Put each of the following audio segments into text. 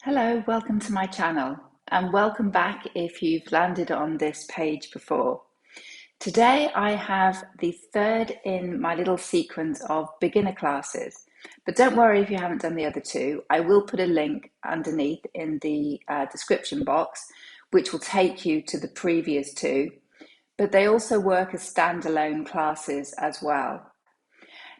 Hello, welcome to my channel, and welcome back if you've landed on this page before. Today I have the third in my little sequence of beginner classes, but don't worry if you haven't done the other two. I will put a link underneath in the description box which will take you to the previous two, but they also work as standalone classes as well.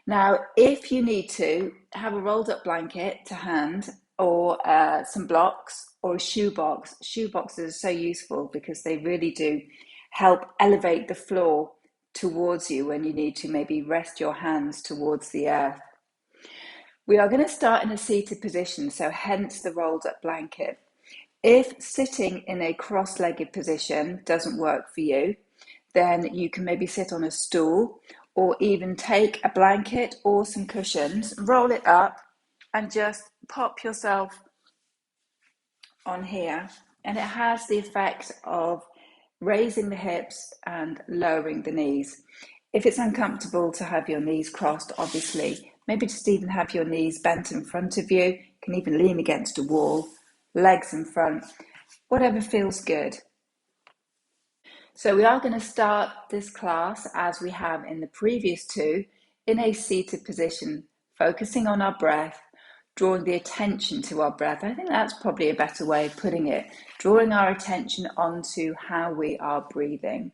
Now, if you need to, have a rolled up blanket to hand or some blocks or a shoebox. Shoeboxes are so useful because they really do help elevate the floor towards you when you need to maybe rest your hands towards the earth. We are going to start in a seated position, so hence the rolled up blanket. If sitting in a cross-legged position doesn't work for you, then you can maybe sit on a stool or even take a blanket or some cushions, roll it up and just pop yourself on here. And it has the effect of raising the hips and lowering the knees. If it's uncomfortable to have your knees crossed, obviously, maybe just even have your knees bent in front of you. You can even lean against a wall, legs in front, whatever feels good. So we are going to start this class as we have in the previous two in a seated position, focusing on our breath, drawing the attention to our breath. I think that's probably a better way of putting it, drawing our attention onto how we are breathing.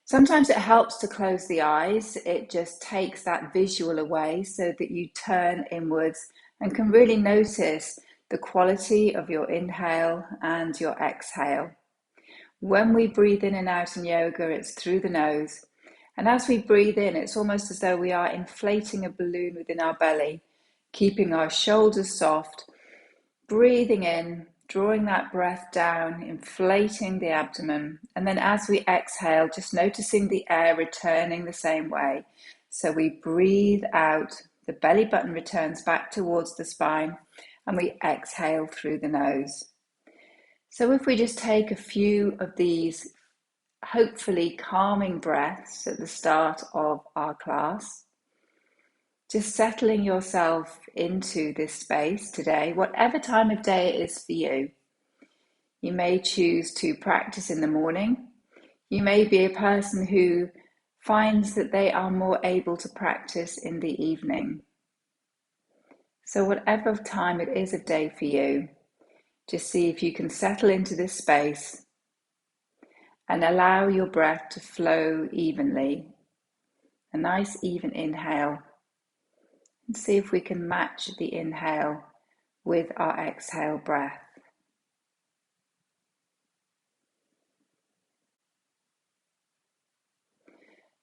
Sometimes it helps to close the eyes. It just takes that visual away so that you turn inwards and can really notice the quality of your inhale and your exhale. When we breathe in and out in yoga, it's through the nose. And as we breathe in, it's almost as though we are inflating a balloon within our belly, keeping our shoulders soft, breathing in, drawing that breath down, inflating the abdomen. And then as we exhale, just noticing the air returning the same way. So we breathe out, the belly button returns back towards the spine, and we exhale through the nose. So if we just take a few of these hopefully calming breaths at the start of our class, just settling yourself into this space today, whatever time of day it is for you. You may choose to practice in the morning. You may be a person who finds that they are more able to practice in the evening. So whatever time it is of day for you, just see if you can settle into this space and allow your breath to flow evenly. A nice even inhale. And see if we can match the inhale with our exhale breath.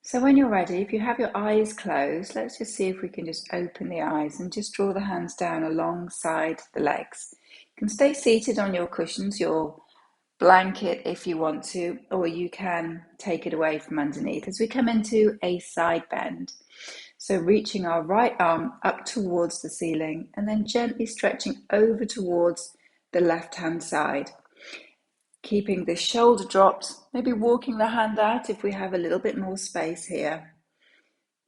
So when you're ready, if you have your eyes closed, let's just see if we can just open the eyes and just draw the hands down alongside the legs. You can stay seated on your cushions, your blanket if you want to, or you can take it away from underneath as we come into a side bend. So reaching our right arm up towards the ceiling and then gently stretching over towards the left-hand side. Keeping the shoulder dropped, maybe walking the hand out if we have a little bit more space here.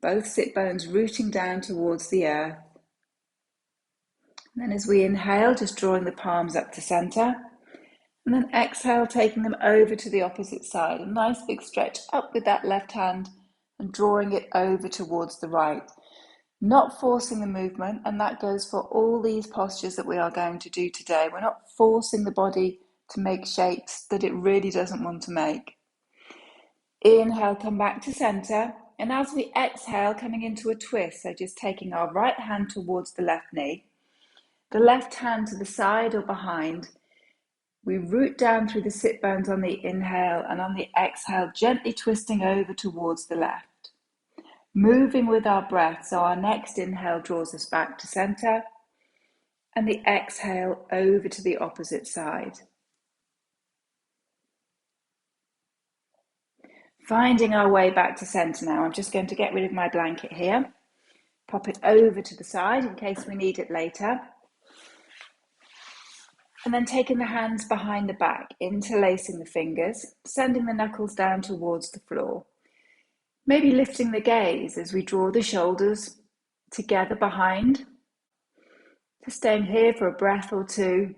Both sit bones rooting down towards the earth. And then as we inhale, just drawing the palms up to center. And then exhale, taking them over to the opposite side. A nice big stretch up with that left hand and drawing it over towards the right. Not forcing the movement, and that goes for all these postures that we are going to do today. We're not forcing the body to make shapes that it really doesn't want to make. Inhale, come back to center. And as we exhale, coming into a twist, so just taking our right hand towards the left knee, the left hand to the side or behind. We root down through the sit bones on the inhale, and on the exhale, gently twisting over towards the left. Moving with our breath, so our next inhale draws us back to center, and the exhale over to the opposite side. Finding our way back to center now. I'm just going to get rid of my blanket here. Pop it over to the side in case we need it later. And then taking the hands behind the back, interlacing the fingers, sending the knuckles down towards the floor. Maybe lifting the gaze as we draw the shoulders together behind. Just staying here for a breath or two.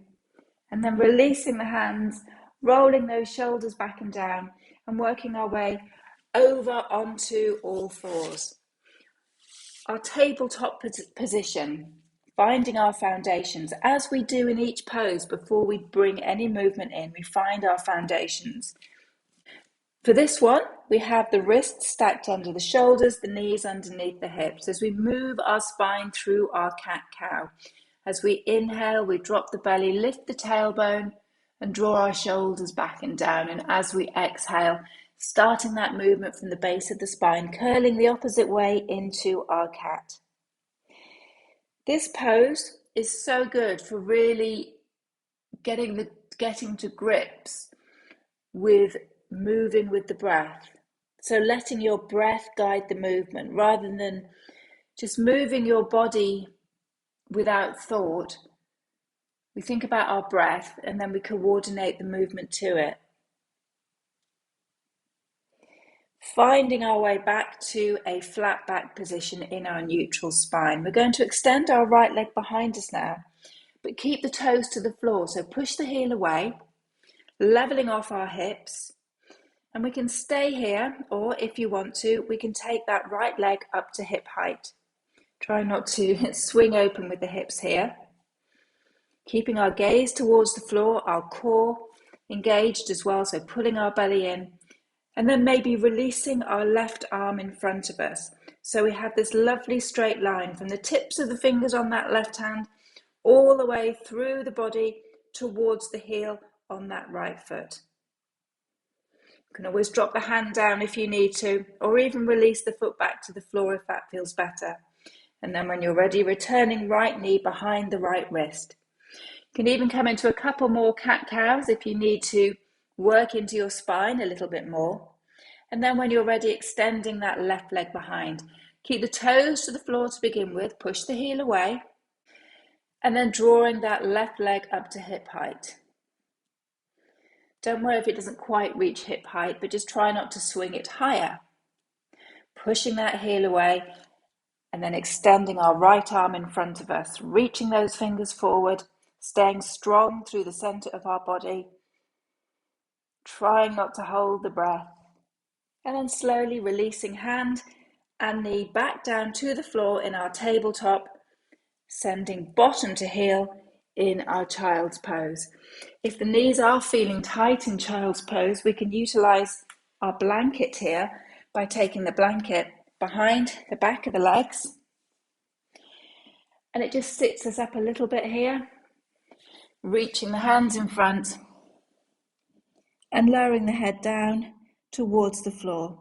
And then releasing the hands, rolling those shoulders back and down, and working our way over onto all fours. Our tabletop position, finding our foundations. As we do in each pose, before we bring any movement in, we find our foundations. For this one, we have the wrists stacked under the shoulders, the knees underneath the hips, as we move our spine through our cat-cow. As we inhale, we drop the belly, lift the tailbone, and draw our shoulders back and down. And as we exhale, starting that movement from the base of the spine, curling the opposite way into our cat. This pose is so good for really getting to grips with moving with the breath. So letting your breath guide the movement rather than just moving your body without thought. We think about our breath and then we coordinate the movement to it. Finding our way back to a flat back position in our neutral spine. We're going to extend our right leg behind us now, but keep the toes to the floor. So push the heel away, leveling off our hips. And we can stay here, or if you want to, we can take that right leg up to hip height. Try not to swing open with the hips here. Keeping our gaze towards the floor, our core engaged as well, so pulling our belly in. And then maybe releasing our left arm in front of us. So we have this lovely straight line from the tips of the fingers on that left hand all the way through the body towards the heel on that right foot. You can always drop the hand down if you need to, or even release the foot back to the floor if that feels better. And then when you're ready, returning right knee behind the right wrist. You can even come into a couple more cat-cows if you need to work into your spine a little bit more. And then when you're ready, extending that left leg behind. Keep the toes to the floor to begin with, push the heel away, and then drawing that left leg up to hip height. Don't worry if it doesn't quite reach hip height, but just try not to swing it higher. Pushing that heel away, and then extending our right arm in front of us, reaching those fingers forward, staying strong through the center of our body, trying not to hold the breath, and then slowly releasing hand and knee back down to the floor in our tabletop, sending bottom to heel in our child's pose. If the knees are feeling tight in child's pose, we can utilize our blanket here by taking the blanket behind the back of the legs, and it just sits us up a little bit here, reaching the hands in front and lowering the head down towards the floor.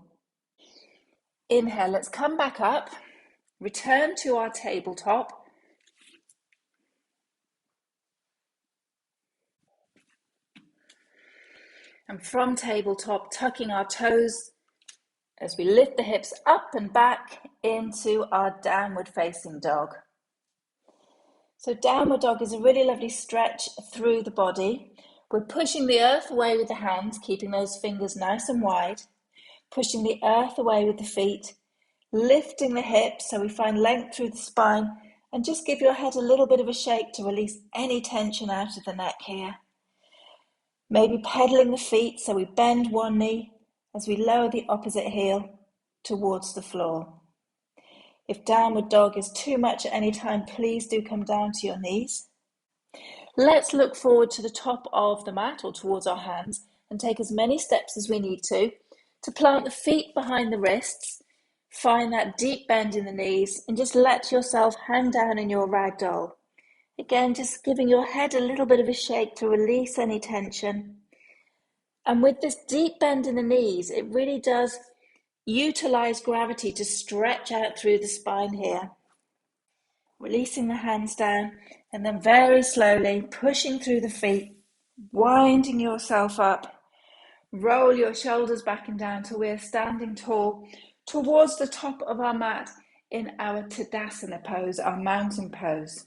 Inhale, let's come back up, return to our tabletop. And from tabletop, tucking our toes as we lift the hips up and back into our downward facing dog. So downward dog is a really lovely stretch through the body. We're pushing the earth away with the hands, keeping those fingers nice and wide, pushing the earth away with the feet, lifting the hips so we find length through the spine, and just give your head a little bit of a shake to release any tension out of the neck here. Maybe pedaling the feet so we bend one knee as we lower the opposite heel towards the floor. If downward dog is too much at any time, please do come down to your knees. Let's look forward to the top of the mat or towards our hands and take as many steps as we need to plant the feet behind the wrists, find that deep bend in the knees, and just let yourself hang down in your ragdoll. Again, just giving your head a little bit of a shake to release any tension. And with this deep bend in the knees, it really does utilize gravity to stretch out through the spine here. Releasing the hands down and then very slowly pushing through the feet, winding yourself up. Roll your shoulders back and down till we're standing tall towards the top of our mat in our Tadasana pose, our mountain pose.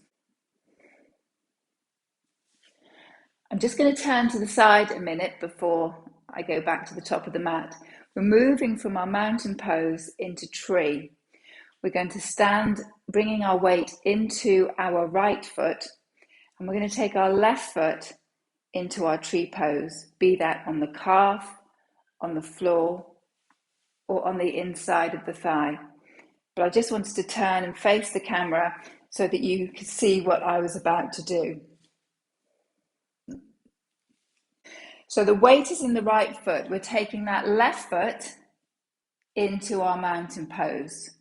I'm just going to turn to the side a minute before I go back to the top of the mat. We're moving from our mountain pose into tree. We're going to stand, bringing our weight into our right foot, and we're going to take our left foot into our tree pose, be that on the calf, on the floor, or on the inside of the thigh. But I just wanted to turn and face the camera so that you could see what I was about to do. So the weight is in the right foot. We're taking that left foot into our mountain pose.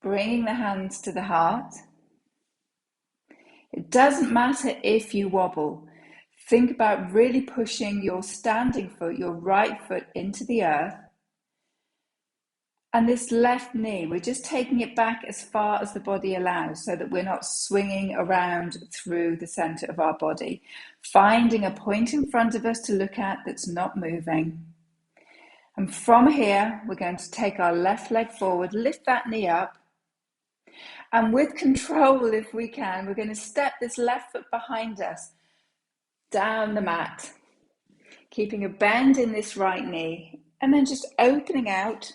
Bringing the hands to the heart. It doesn't matter if you wobble. Think about really pushing your standing foot, your right foot, into the earth. And this left knee, we're just taking it back as far as the body allows so that we're not swinging around through the center of our body. Finding a point in front of us to look at that's not moving. And from here, we're going to take our left leg forward, lift that knee up. And with control, if we can, we're going to step this left foot behind us down the mat, keeping a bend in this right knee, and then just opening out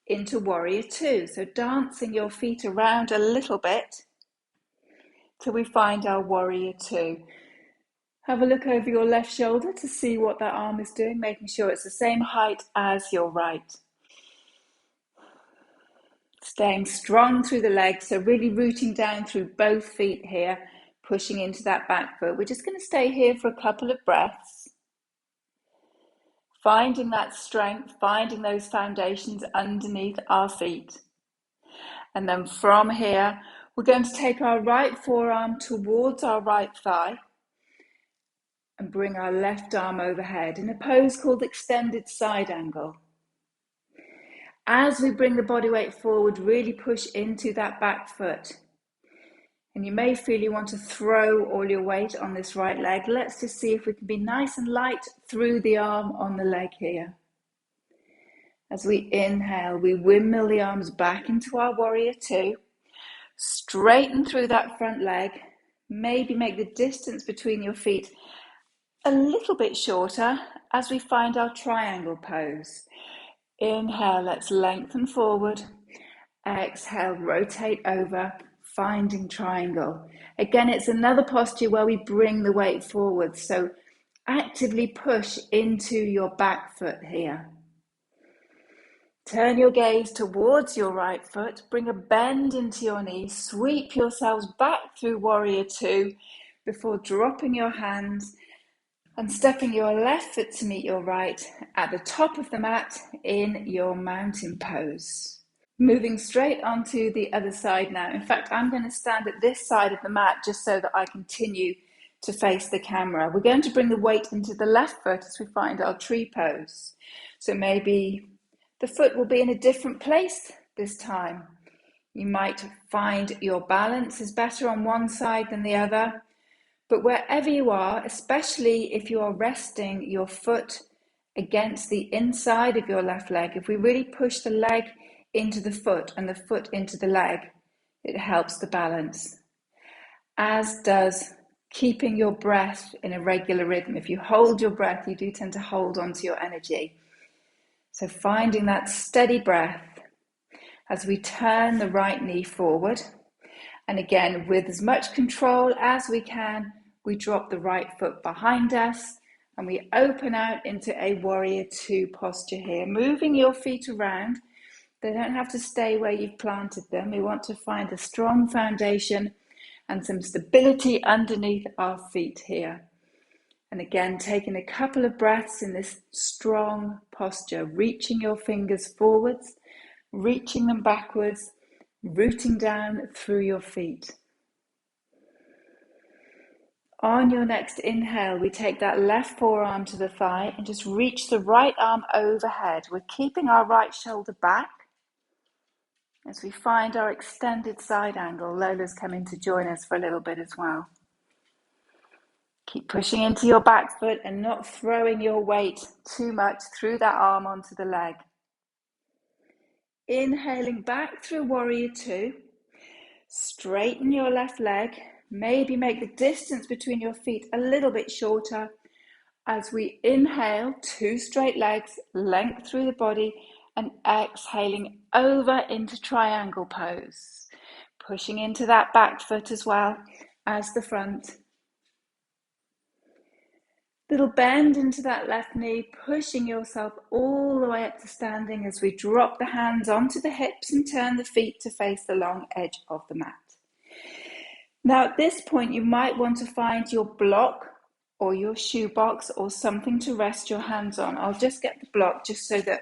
into warrior two. So dancing your feet around a little bit till we find our warrior two. Have a look over your left shoulder to see what that arm is doing, making sure it's the same height as your right. Staying strong through the legs, so really rooting down through both feet here, pushing into that back foot. We're just going to stay here for a couple of breaths. Finding that strength, finding those foundations underneath our feet. And then from here, we're going to take our right forearm towards our right thigh and bring our left arm overhead in a pose called extended side angle. As we bring the body weight forward, really push into that back foot. And you may feel you want to throw all your weight on this right leg. Let's just see if we can be nice and light through the arm on the leg here. As we inhale, we windmill the arms back into our warrior two. Straighten through that front leg. Maybe make the distance between your feet a little bit shorter as we find our triangle pose. Inhale, let's lengthen forward. Exhale, rotate over, finding triangle. Again, it's another posture where we bring the weight forward. So actively push into your back foot here. Turn your gaze towards your right foot. Bring a bend into your knee. Sweep yourselves back through warrior two before dropping your hands and stepping your left foot to meet your right at the top of the mat in your mountain pose. Moving straight onto the other side now. In fact, I'm going to stand at this side of the mat just so that I continue to face the camera. We're going to bring the weight into the left foot as we find our tree pose. So maybe the foot will be in a different place this time. You might find your balance is better on one side than the other. But wherever you are, especially if you are resting your foot against the inside of your left leg, if we really push the leg into the foot and the foot into the leg, it helps the balance. As does keeping your breath in a regular rhythm. If you hold your breath, you do tend to hold onto your energy. So finding that steady breath as we turn the right knee forward. And again, with as much control as we can, we drop the right foot behind us and we open out into a warrior two posture here, moving your feet around. They don't have to stay where you've planted them. We want to find a strong foundation and some stability underneath our feet here. And again, taking a couple of breaths in this strong posture, reaching your fingers forwards, reaching them backwards, rooting down through your feet. On your next inhale, we take that left forearm to the thigh and just reach the right arm overhead. We're keeping our right shoulder back as we find our extended side angle. Lola's coming to join us for a little bit as well. Keep pushing into your back foot and not throwing your weight too much through that arm onto the leg. Inhaling back through warrior two. Straighten your left leg. Maybe make the distance between your feet a little bit shorter. As we inhale, two straight legs, length through the body, and exhaling over into triangle pose. Pushing into that back foot as well as the front. Little bend into that left knee, pushing yourself all the way up to standing as we drop the hands onto the hips and turn the feet to face the long edge of the mat. Now at this point, you might want to find your block or your shoebox or something to rest your hands on. I'll just get the block just so that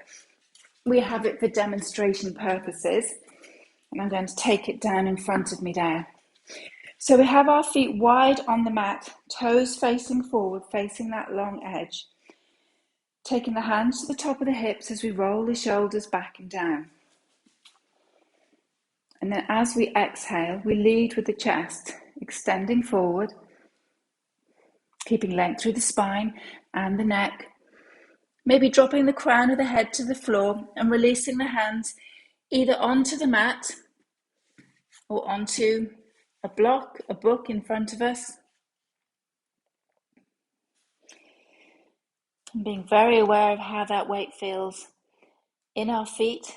we have it for demonstration purposes. And I'm going to take it down in front of me now. So we have our feet wide on the mat, toes facing forward, facing that long edge. Taking the hands to the top of the hips as we roll the shoulders back and down. And then as we exhale, we lead with the chest, extending forward, keeping length through the spine and the neck. Maybe dropping the crown of the head to the floor and releasing the hands either onto the mat or onto a block, a book in front of us. And being very aware of how that weight feels in our feet.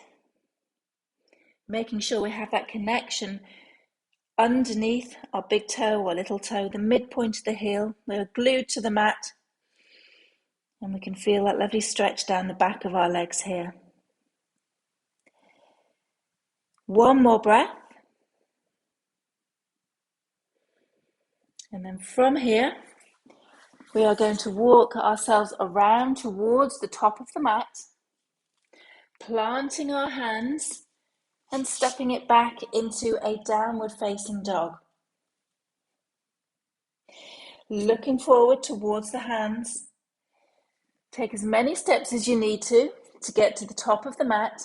Making sure we have that connection underneath our big toe or little toe, the midpoint of the heel. We're glued to the mat. And we can feel that lovely stretch down the back of our legs here. One more breath. And then from here, we are going to walk ourselves around towards the top of the mat, planting our hands and stepping it back into a downward facing dog. Looking forward towards the hands. Take as many steps as you need to get to the top of the mat,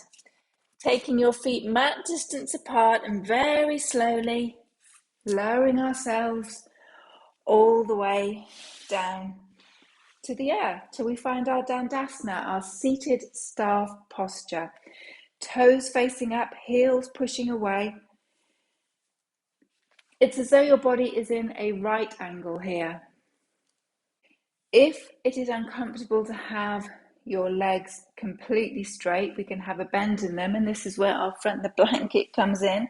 taking your feet mat distance apart and very slowly lowering ourselves all the way down to the earth till we find our Dandasana, our seated staff posture. Toes facing up, heels pushing away. It's as though your body is in a right angle here. If it is uncomfortable to have your legs completely straight, we can have a bend in them, and this is where our the blanket comes in.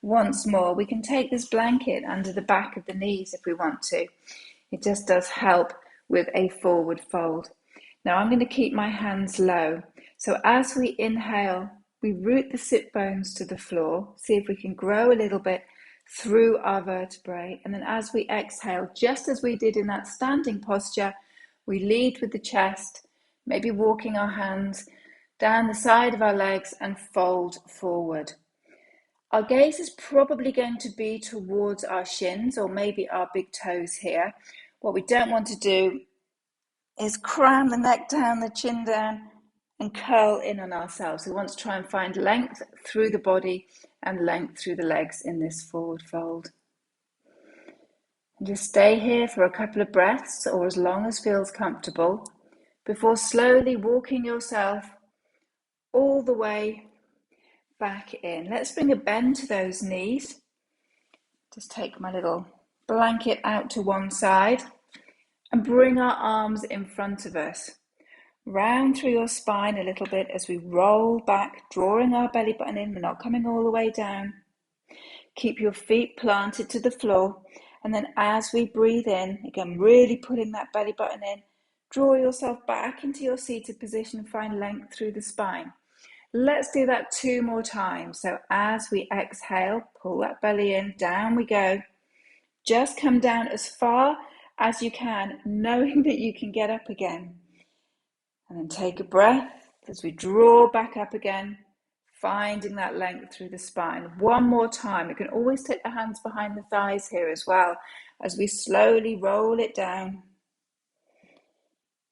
Once more, we can take this blanket under the back of the knees if we want to. It just does help with a forward fold. Now I'm going to keep my hands low. So as we inhale, we root the sit bones to the floor. See if we can grow a little bit through our vertebrae. And then as we exhale, just as we did in that standing posture, we lead with the chest, maybe walking our hands down the side of our legs and fold forward. Our gaze is probably going to be towards our shins or maybe our big toes here. What we don't want to do is cram the neck down, the chin down, and curl in on ourselves. We want to try and find length through the body and length through the legs in this forward fold. And just stay here for a couple of breaths or as long as feels comfortable before slowly walking yourself all the way back in. Let's bring a bend to those knees. Just take my little blanket out to one side and bring our arms in front of us. Round through your spine a little bit as we roll back, drawing our belly button in. We're not coming all the way down. Keep your feet planted to the floor. And then as we breathe in, again, really putting that belly button in, draw yourself back into your seated position and find length through the spine. Let's do that 2 more times. So as we exhale, pull that belly in, down we go. Just come down as far as you can, knowing that you can get up again. And then take a breath as we draw back up again, finding that length through the spine. One more time. You can always take the hands behind the thighs here as well as we slowly roll it down.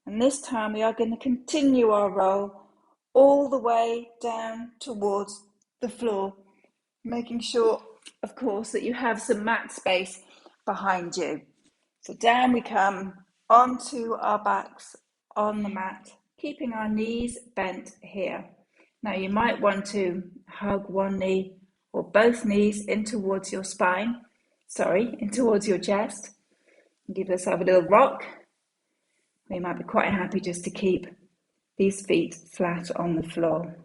And this time we are going to continue our roll all the way down towards the floor, making sure, of course, that you have some mat space behind you. So down we come, onto our backs on the mat, keeping our knees bent here. Now you might want to hug one knee or both knees in towards your spine, in towards your chest. Give yourself a little rock. You might be quite happy just to keep these feet flat on the floor.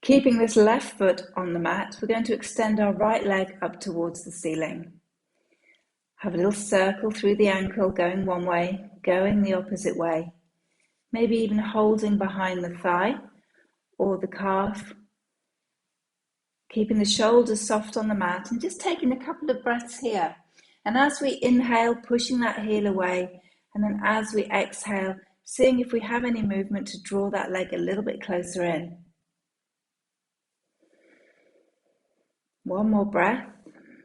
Keeping this left foot on the mat, we're going to extend our right leg up towards the ceiling. Have a little circle through the ankle, going one way, going the opposite way. Maybe even holding behind the thigh or the calf. Keeping the shoulders soft on the mat and just taking a couple of breaths here. And as we inhale, pushing that heel away. And then as we exhale, seeing if we have any movement to draw that leg a little bit closer in. One more breath.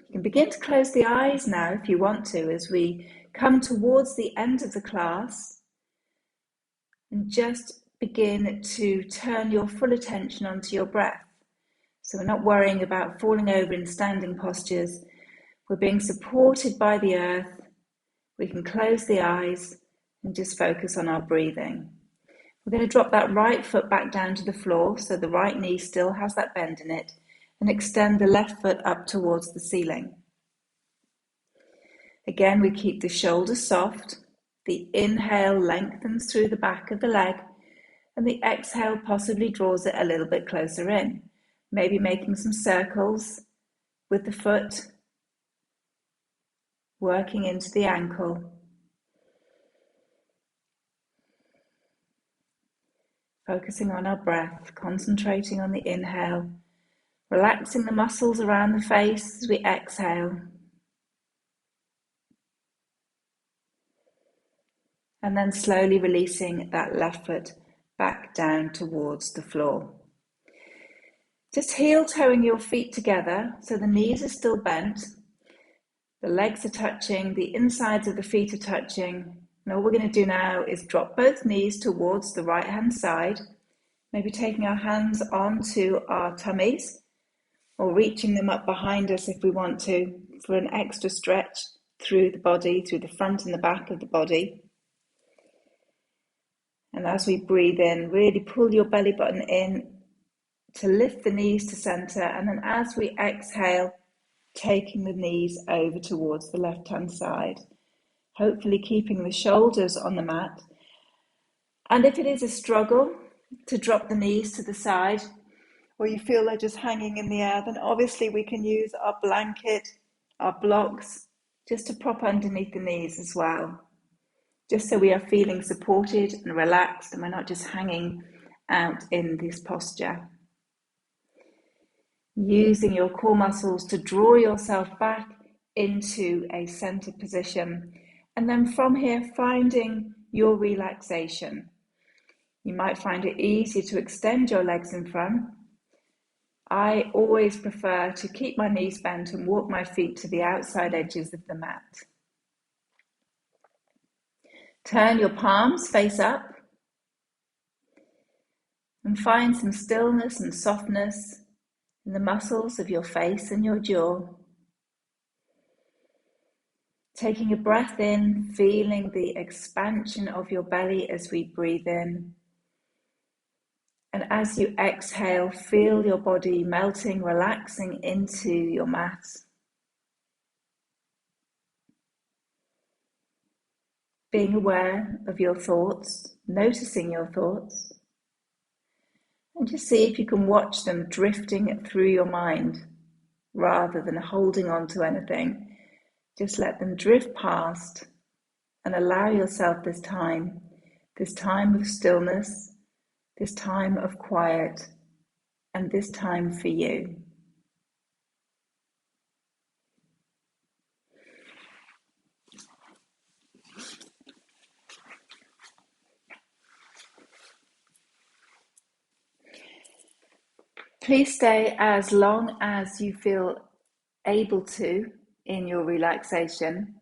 You can begin to close the eyes now if you want to as we come towards the end of the class, and just begin to turn your full attention onto your breath. So we're not worrying about falling over in standing postures. We're being supported by the earth. We can close the eyes and just focus on our breathing. We're going to drop that right foot back down to the floor so the right knee still has that bend in it, and extend the left foot up towards the ceiling. Again, we keep the shoulders soft. The inhale lengthens through the back of the leg, and the exhale possibly draws it a little bit closer in. Maybe making some circles with the foot, working into the ankle. Focusing on our breath, concentrating on the inhale, relaxing the muscles around the face as we exhale. And then slowly releasing that left foot back down towards the floor. Just heel-toeing your feet together so the knees are still bent. The legs are touching, the insides of the feet are touching. And all we're going to do now is drop both knees towards the right-hand side, maybe taking our hands onto our tummies or reaching them up behind us if we want to, for an extra stretch through the body, through the front and the back of the body. And as we breathe in, really pull your belly button in to lift the knees to center. And then as we exhale, taking the knees over towards the left-hand side, hopefully keeping the shoulders on the mat. And if it is a struggle to drop the knees to the side, or you feel they're just hanging in the air, then obviously we can use our blanket, our blocks, just to prop underneath the knees as well. Just so we are feeling supported and relaxed and we're not just hanging out in this posture. Using your core muscles to draw yourself back into a centered position, and then from here finding your relaxation. You might find it easy to extend your legs in front. I always prefer to keep my knees bent and walk my feet to the outside edges of the mat. Turn your palms face up and find some stillness and softness in the muscles of your face and your jaw. Taking a breath in, feeling the expansion of your belly as we breathe in. And as you exhale, feel your body melting, relaxing into your mat. Being aware of your thoughts, noticing your thoughts, and just see if you can watch them drifting through your mind rather than holding on to anything. Just let them drift past and allow yourself this time of stillness, this time of quiet, and this time for you. Please stay as long as you feel able to in your relaxation.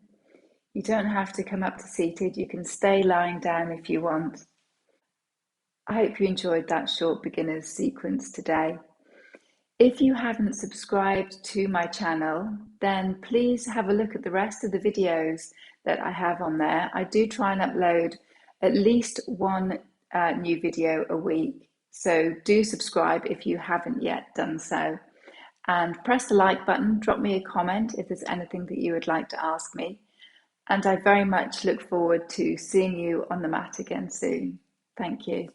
You don't have to come up to seated. You can stay lying down if you want. I hope you enjoyed that short beginner's sequence today. If you haven't subscribed to my channel, then please have a look at the rest of the videos that I have on there. I do try and upload at least one new video a week. So do subscribe if you haven't yet done so. And press the like button, drop me a comment if there's anything that you would like to ask me. And I very much look forward to seeing you on the mat again soon. Thank you.